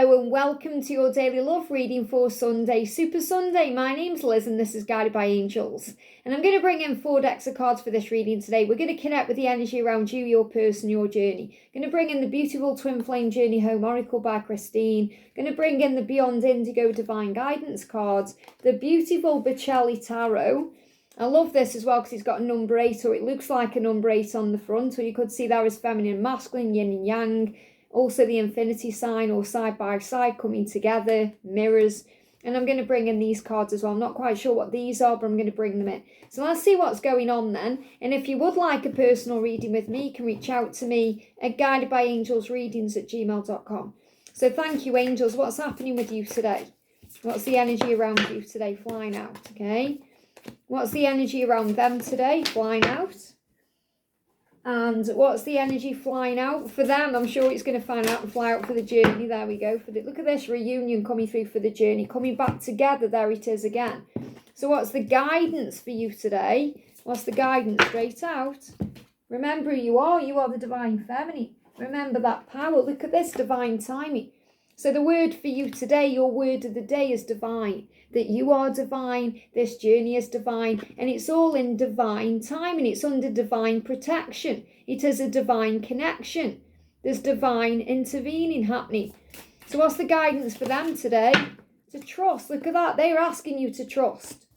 Hello and welcome to your daily love reading for Sunday, Super Sunday. My name's Liz and this is Guided by Angels. And I'm going to bring in 4 decks of cards for this reading today. We're going to connect with the energy around you, your person, your journey. Going to bring in the beautiful Twin Flame Journey Home Oracle by Christine. Going to bring in the Beyond Indigo Divine Guidance cards. The beautiful Botticelli Tarot. I love this as well because it's got a number 8, or it looks like a number 8 on the front, or you could see there as feminine and masculine, yin and yang. Also the infinity sign or side by side coming together, mirrors. And I'm going to bring in these cards as well. I'm not quite sure what these are, but I'm going to bring them in. So let's see what's going on then. And if you would like a personal reading with me, you can reach out to me at guidedbyangelsreadings@gmail.com. So thank you, angels. What's happening with you today? What's the energy around you today? Flying out, okay? What's the energy around them today? Flying out. And what's the energy flying out for them? I'm sure it's going to fly out for the journey. There we go. Look at this reunion coming through for the journey, coming back together. There it is again. So what's the guidance for you today? What's the guidance? Straight out. Remember who you are. You are the divine feminine. Remember that power. Look at this divine timing. So the word for you today, your word of the day is divine. That you are divine, this journey is divine, and it's all in divine timing. It's under divine protection. It is a divine connection. There's divine intervening happening. So what's the guidance for them today? To trust. Look at that. They're asking you to trust.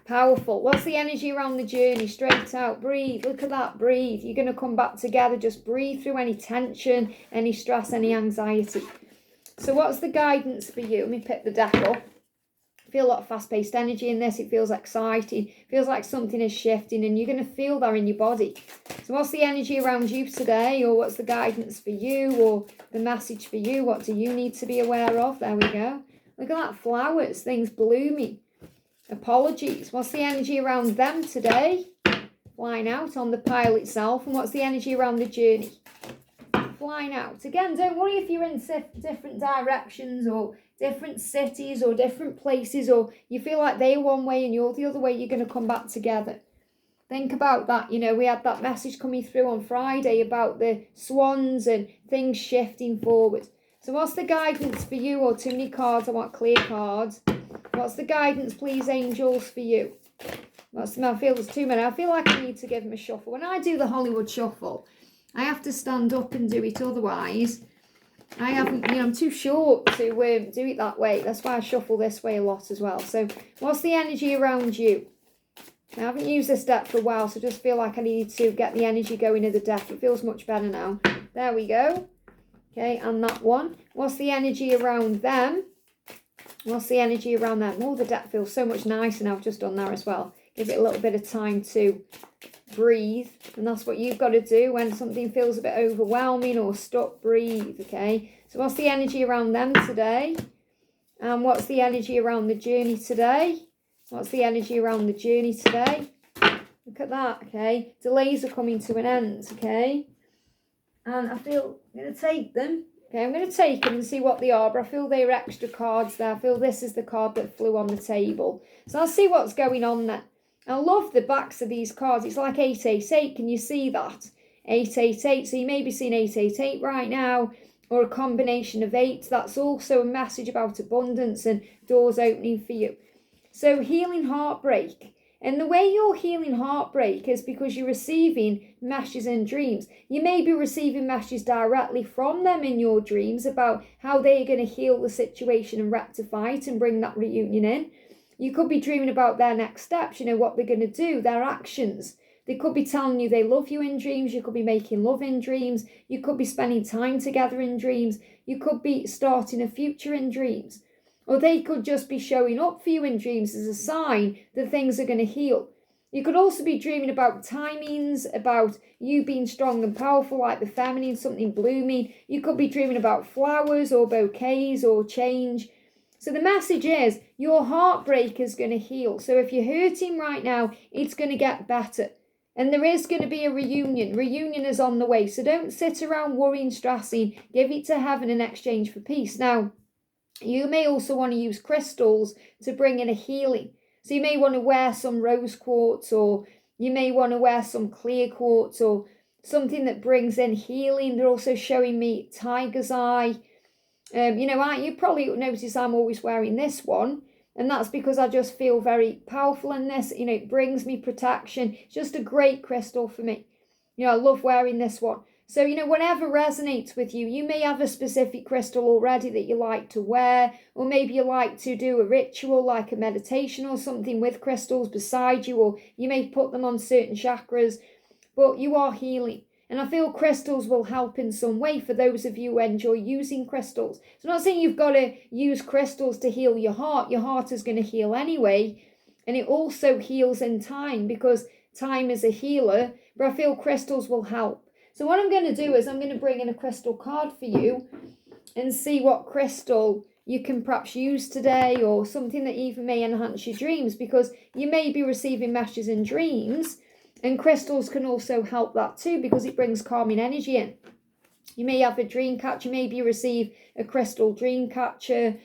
Powerful. What's the energy around the journey? Straight out. Breathe. Look at that. Breathe. You're going to come back together. Just breathe through any tension, any stress, any anxiety. So what's the guidance for you? Let me pick the deck up. I feel a lot of fast-paced energy in this. It feels exciting. It feels like something is shifting and you're going to feel that in your body. So what's the energy around you today? Or what's the guidance for you? Or the message for you? What do you need to be aware of? There we go. Look at that. Flowers. Things blooming. Apologies. What's the energy around them today? Flying out on the pile itself. And what's the energy around the journey? Flying out. Again, don't worry if you're in different directions or different cities or different places, or you feel like they're one way and you're the other way. You're going to come back together. Think about that. You know, we had that message coming through on Friday about the swans and things shifting forward. So what's the guidance for you? Or too many cards, I want clear cards. What's the guidance, please, angels, for you? I feel there's too many. I feel like I need to give them a shuffle. When I do the Hollywood shuffle, I have to stand up and do it, otherwise I haven't, I'm too short to do it that way. That's why I shuffle this way a lot as well. So what's the energy around you? I haven't used this deck for a while, so I just feel like I need to get the energy going in the deck. It feels much better now. There we go. Okay, and that one. What's the energy around them? What's the energy around them? Oh, the deck feels so much nicer now. I've just done that as well. Give it a little bit of time to breathe, and that's what you've got to do when something feels a bit overwhelming or stuck. Breathe. Okay, so what's the energy around them today? And what's the energy around the journey today? What's the energy around the journey today? Look at that. Okay, delays are coming to an end. Okay, and I feel I'm going to take them. Okay, I'm going to take them and see what they are, but I feel they're extra cards there. I feel this is the card that flew on the table, so I'll see what's going on there. I love the backs of these cards. It's like 888. Can you see that? 888. So you may be seeing 888 right now, or a combination of 8. That's also a message about abundance and doors opening for you. So healing heartbreak. And the way you're healing heartbreak is because you're receiving messages in dreams. You may be receiving messages directly from them in your dreams about how they're going to heal the situation and rectify it and bring that reunion in. You could be dreaming about their next steps, what they're going to do, their actions. They could be telling you they love you in dreams. You could be making love in dreams. You could be spending time together in dreams. You could be starting a future in dreams. Or they could just be showing up for you in dreams as a sign that things are going to heal. You could also be dreaming about timings, about you being strong and powerful like the feminine, something blooming. You could be dreaming about flowers or bouquets or change. So the message is your heartbreak is going to heal. So if you're hurting right now, it's going to get better. And there is going to be a reunion. Reunion is on the way. So don't sit around worrying, stressing. Give it to heaven in exchange for peace. Now, you may also want to use crystals to bring in a healing. So you may want to wear some rose quartz, or you may want to wear some clear quartz, or something that brings in healing. They're also showing me tiger's eye. You know, you probably notice I'm always wearing this one. And that's because I just feel very powerful in this. You know, it brings me protection. It's just a great crystal for me. You know, I love wearing this one. So, you know, whatever resonates with you, you may have a specific crystal already that you like to wear, or maybe you like to do a ritual like a meditation or something with crystals beside you, or you may put them on certain chakras, but you are healing. And I feel crystals will help in some way for those of you who enjoy using crystals. So I'm not saying you've got to use crystals to heal your heart. Your heart is going to heal anyway. And it also heals in time because time is a healer. But I feel crystals will help. So what I'm going to do is I'm going to bring in a crystal card for you and see what crystal you can perhaps use today, or something that even may enhance your dreams, because you may be receiving messages in dreams, and crystals can also help that too because it brings calming energy in. You may have a dream catcher, maybe you receive a crystal dream catcher,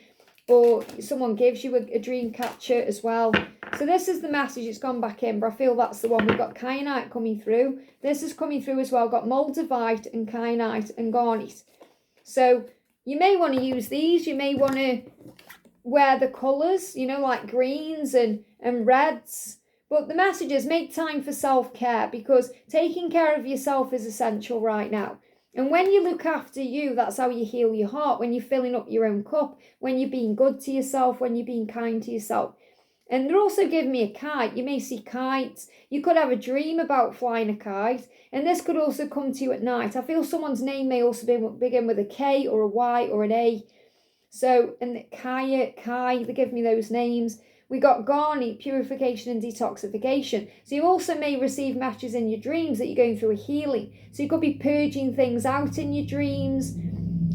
or someone gives you a dream catcher as well. So this is the message. It's gone back in, but I feel that's the one. We've got kyanite coming through. This is coming through as well. Got moldavite and kyanite and garnet. So you may want to use these. You may want to wear the colours, you know, like greens and reds. But the message is make time for self-care, because taking care of yourself is essential right now. And when you look after you, that's how you heal your heart, when you're filling up your own cup, when you're being good to yourself, when you're being kind to yourself. And they're also giving me a kite. You may see kites. You could have a dream about flying a kite. And this could also come to you at night. I feel someone's name may also begin with a K or a Y or an A. So, and Kai, they give me those names. We got garnet, purification and detoxification. So you also may receive messages in your dreams that you're going through a healing. So you could be purging things out in your dreams.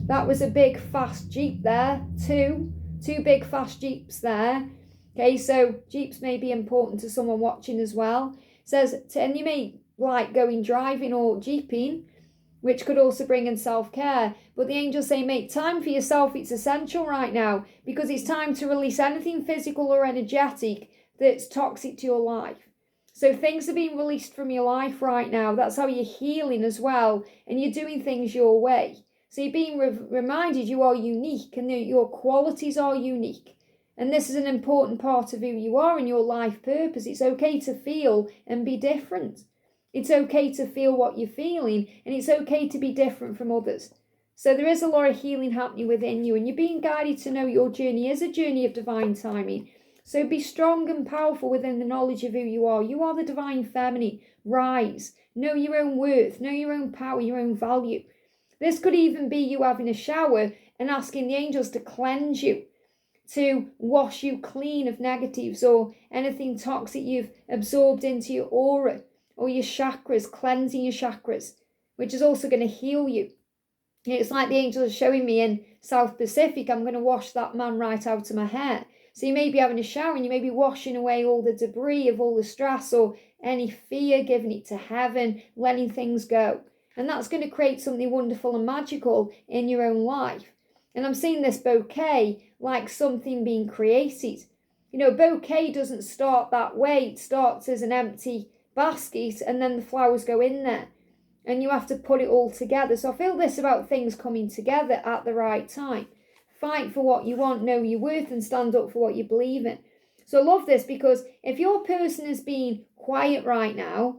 That was a big fast Jeep there. Two big fast Jeeps there. Okay, so Jeeps may be important to someone watching as well. It says, and you may like going driving or Jeeping, which could also bring in self-care. But the angels say make time for yourself. It's essential right now, because it's time to release anything physical or energetic that's toxic to your life. So things are being released from your life right now. That's how you're healing as well. And you're doing things your way. So you're being reminded you are unique and that your qualities are unique. And this is an important part of who you are and your life purpose. It's okay to feel and be different. It's okay to feel what you're feeling, and it's okay to be different from others. So there is a lot of healing happening within you, and you're being guided to know your journey is a journey of divine timing. So be strong and powerful within the knowledge of who you are. You are the divine feminine. Rise. Know your own worth. Know your own power, your own value. This could even be you having a shower and asking the angels to cleanse you, to wash you clean of negatives or anything toxic you've absorbed into your aura. Or your chakras, cleansing your chakras, which is also going to heal you. It's like the angels are showing me in South Pacific, I'm going to wash that man right out of my hair. So you may be having a shower and you may be washing away all the debris of all the stress or any fear, giving it to heaven, letting things go. And that's going to create something wonderful and magical in your own life. And I'm seeing this bouquet like something being created. You know, a bouquet doesn't start that way. It starts as an empty basket and then the flowers go in there and you have to put it all together. So I feel this about things coming together at the right time. Fight for what you want, know your worth, and stand up for what you believe in. So I love this, because if your person is being quiet right now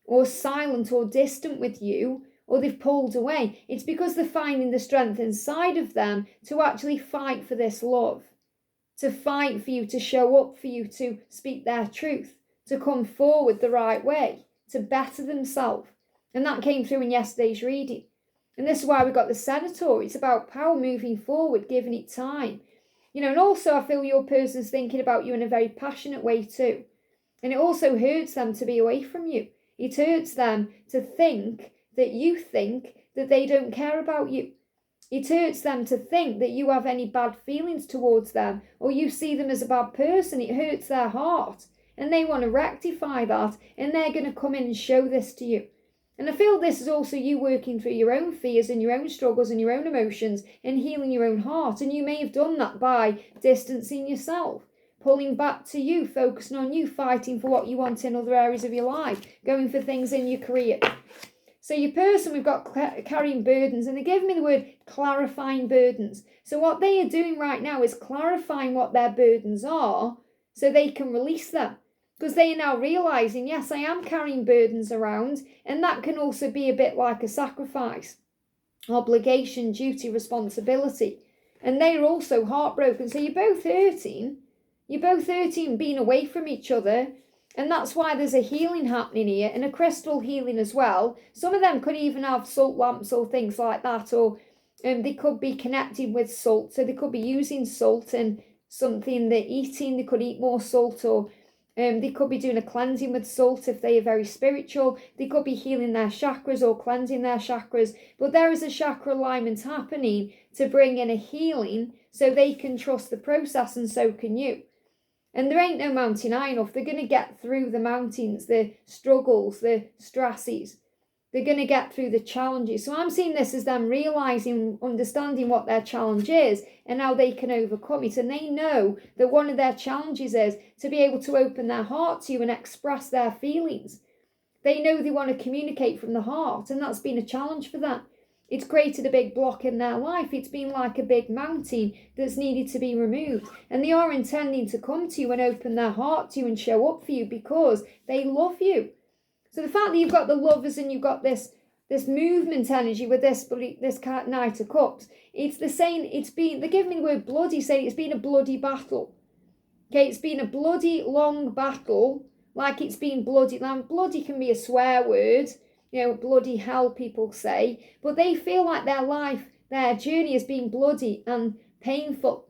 or silent or distant with you, or they've pulled away, it's because they're finding the strength inside of them to actually fight for this love, to fight for you, to show up for you, to speak their truth, to come forward the right way, to better themselves. And that came through in yesterday's reading. And this is why we got the Senator. It's about power moving forward, giving it time. You know, and also I feel your person's thinking about you in a very passionate way too. And it also hurts them to be away from you. It hurts them to think that you think that they don't care about you. It hurts them to think that you have any bad feelings towards them or you see them as a bad person. It hurts their heart. And they want to rectify that, and they're going to come in and show this to you. And I feel this is also you working through your own fears and your own struggles and your own emotions and healing your own heart. And you may have done that by distancing yourself, pulling back to you, focusing on you, fighting for what you want in other areas of your life, going for things in your career. So your person, we've got carrying burdens, and they give me the word clarifying burdens. So what they are doing right now is clarifying what their burdens are so they can release them. Because they are now realizing, yes, I am carrying burdens around, and that can also be a bit like a sacrifice, obligation, duty, responsibility. And they're also heartbroken. So you're both hurting. You're both hurting being away from each other. And that's why there's a healing happening here, and a crystal healing as well. Some of them could even have salt lamps or things like that, or they could be connected with salt. So they could be using salt in something they're eating. They could eat more salt, or they could be doing a cleansing with salt if they are very spiritual. They could be healing their chakras or cleansing their chakras. But there is a chakra alignment happening to bring in a healing so they can trust the process, and so can you. And there ain't no mountain high enough. They're going to get through the mountains, the struggles, the stresses. They're going to get through the challenges. So I'm seeing this as them realising, understanding what their challenge is and how they can overcome it. And they know that one of their challenges is to be able to open their heart to you and express their feelings. They know they want to communicate from the heart, and that's been a challenge for them. It's created a big block in their life. It's been like a big mountain that's needed to be removed. And they are intending to come to you and open their heart to you and show up for you because they love you. So the fact that you've got the lovers and you've got this movement energy with this Knight of Cups, it's the same. They're giving me the word bloody, saying it's been a bloody battle. Okay, it's been a bloody long battle, like it's been bloody. Now, bloody can be a swear word. Bloody hell, people say. But they feel like their life, their journey has been bloody and painful.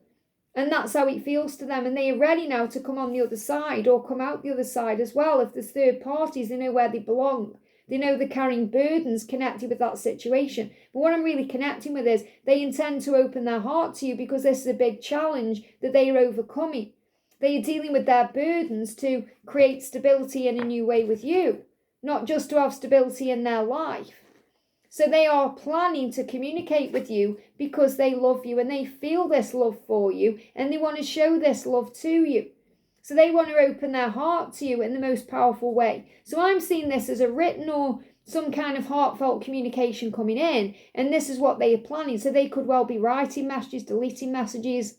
And that's how it feels to them. And they are ready now to come on the other side or come out the other side as well. If there's third parties, they know where they belong. They know they're carrying burdens connected with that situation. But what I'm really connecting with is they intend to open their heart to you because this is a big challenge that they are overcoming. They are dealing with their burdens to create stability in a new way with you. Not just to have stability in their life. So they are planning to communicate with you because they love you and they feel this love for you and they want to show this love to you. So they want to open their heart to you in the most powerful way. So I'm seeing this as a written or some kind of heartfelt communication coming in, and this is what they are planning. So they could well be writing messages, deleting messages.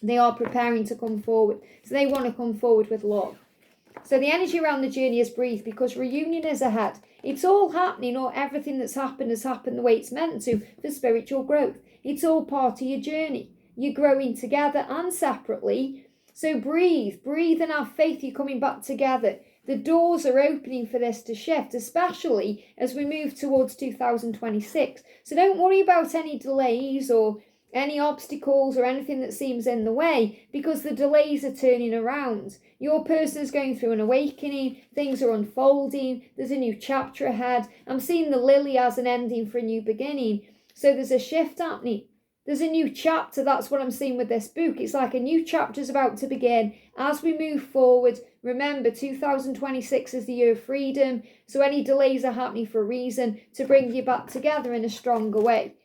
They are preparing to come forward. So they want to come forward with love. So the energy around the journey is breathe because reunion is ahead. It's all happening, or everything that's happened has happened the way it's meant to for spiritual growth. It's all part of your journey. You're growing together and separately. So breathe and have faith you're coming back together. The doors are opening for this to shift, especially as we move towards 2026. So don't worry about any delays or any obstacles or anything that seems in the way, because the delays are turning around. Your person is going through an awakening, things are unfolding, there's a new chapter ahead. I'm seeing the lily as an ending for a new beginning. So there's a shift happening. There's a new chapter. That's what I'm seeing with this book. It's like a new chapter is about to begin as we move forward. Remember, 2026 is the year of freedom. So any delays are happening for a reason, to bring you back together in a stronger way.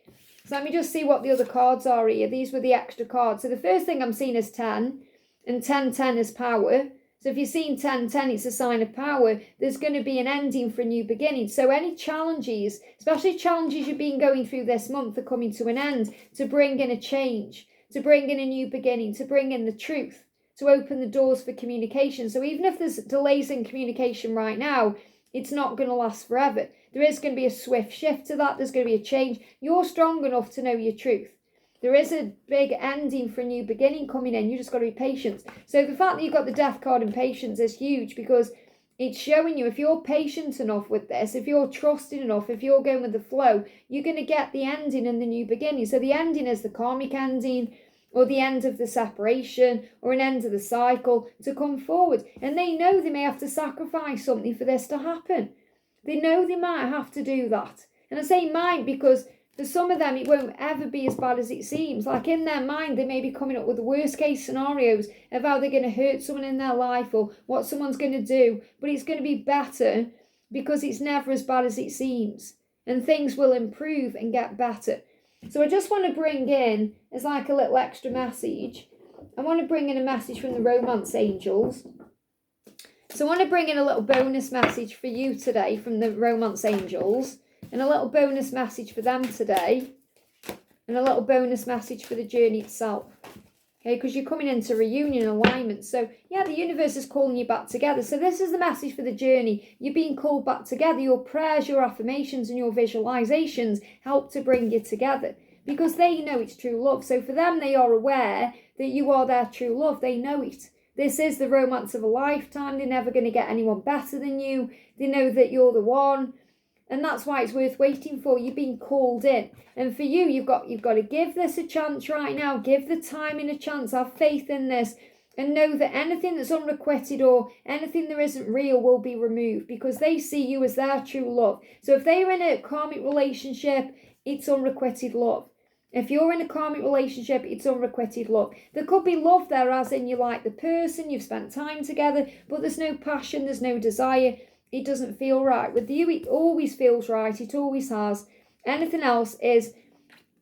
So let me just see what the other cards are here. These were the extra cards. So the first thing I'm seeing is 10, and 10 is power. So if you're seeing 10, it's a sign of power. There's going to be an ending for a new beginning. So any challenges, especially challenges you've been going through this month, are coming to an end, to bring in a change, to bring in a new beginning, to bring in the truth, to open the doors for communication. So even if there's delays in communication right now, it's not going to last forever. There is going to be a swift shift to that. There's going to be a change. You're strong enough to know your truth. There is a big ending for a new beginning coming in. You just got to be patient. So the fact that you've got the death card and patience is huge, because it's showing you if you're patient enough with this, if you're trusting enough, if you're going with the flow, you're going to get the ending and the new beginning. So the ending is the karmic ending, or the end of the separation, or an end of the cycle to come forward. And they know they may have to sacrifice something for this to happen. They know they might have to do that. And I say might because for some of them, it won't ever be as bad as it seems. Like in their mind, they may be coming up with the worst case scenarios of how they're going to hurt someone in their life or what someone's going to do. But it's going to be better because it's never as bad as it seems. And things will improve and get better. So I just want to bring in, as like a little extra message, I want to bring in a message from the romance angels. So I want to bring in a little bonus message for you today from the romance angels. And a little bonus message for them today. And a little bonus message for the journey itself. Okay, because you're coming into reunion alignment. So, yeah, the universe is calling you back together. So this is the message for the journey. You're being called back together. Your prayers, your affirmations, and your visualizations help to bring you together. Because they know it's true love. So for them, they are aware that you are their true love. They know it. This is the romance of a lifetime. They're never going to get anyone better than you. They know that you're the one. And that's why it's worth waiting for. You're being called in. And for you, you've got to give this a chance right now. Give the timing a chance. Have faith in this. And know that anything that's unrequited or anything that isn't real will be removed. Because they see you as their true love. So if they're in a karmic relationship, it's unrequited love. If you're in a karmic relationship, it's unrequited love. There could be love there, as in you like the person, you've spent time together, but there's no passion, there's no desire. It doesn't feel right. With you, it always feels right. It always has. Anything else is,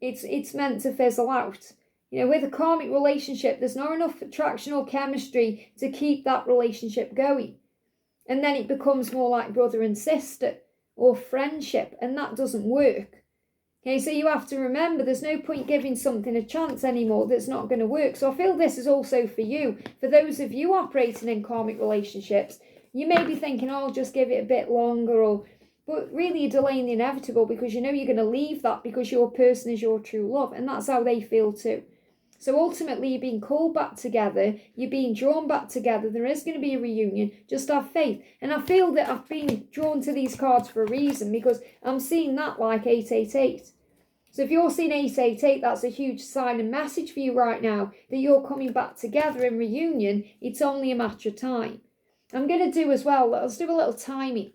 it's meant to fizzle out. You know, with a karmic relationship, there's not enough attraction or chemistry to keep that relationship going. And then it becomes more like brother and sister or friendship, and that doesn't work. Okay, so you have to remember there's no point giving something a chance anymore that's not going to work. So I feel this is also for you. For those of you operating in karmic relationships, you may be thinking, oh, I'll just give it a bit longer. But really you're delaying the inevitable because you know you're going to leave that because your person is your true love. And that's how they feel too. So ultimately you're being called back together. You're being drawn back together. There is going to be a reunion. Just have faith. And I feel that I've been drawn to these cards for a reason because I'm seeing that like 888. So if you're seeing 888, that's a huge sign and message for you right now that you're coming back together in reunion. It's only a matter of time. I'm going to do as well, let's do a little timing.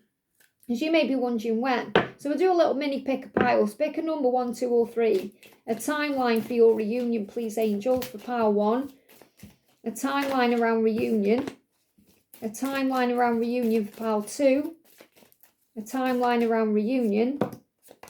As you may be wondering when. So we'll do a little mini pick a pile. Pick a number 1, 2 or 3. A timeline for your reunion, please, angels, for pile 1. A timeline around reunion. A timeline around reunion for pile 2. A timeline around reunion.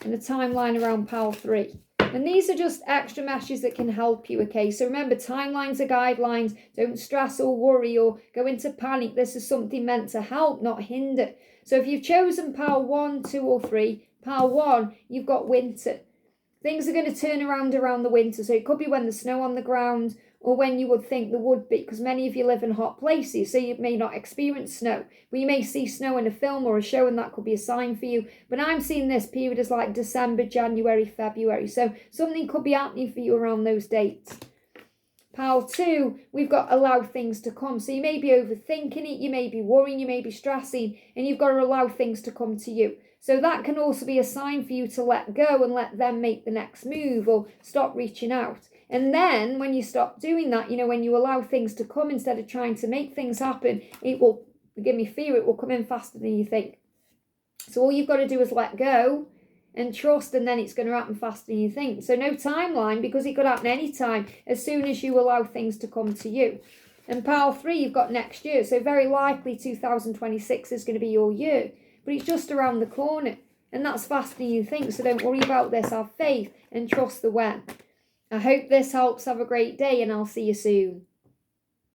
And a timeline around pile 3. And these are just extra messages that can help you, okay? So remember, timelines are guidelines. Don't stress or worry or go into panic. This is something meant to help, not hinder. So if you've chosen pile 1, 2 or 3, pile 1, you've got winter. Things are going to turn around the winter. So it could be when there's snow on the ground or when you would think there would be, because many of you live in hot places, so you may not experience snow. But you may see snow in a film or a show, and that could be a sign for you. But I'm seeing this period as like December, January, February. So something could be happening for you around those dates. Pile 2, we've got allow things to come. So you may be overthinking it, you may be worrying, you may be stressing, and you've got to allow things to come to you. So that can also be a sign for you to let go and let them make the next move or stop reaching out. And then when you stop doing that, you know, when you allow things to come instead of trying to make things happen, it will, give me fear, it will come in faster than you think. So all you've got to do is let go and trust, and then it's going to happen faster than you think. So no timeline, because it could happen anytime as soon as you allow things to come to you. And pile 3, you've got next year. So very likely 2026 is going to be your year. But it's just around the corner. And that's faster than you think. So don't worry about this. Have faith and trust the when. I hope this helps. Have a great day, and I'll see you soon.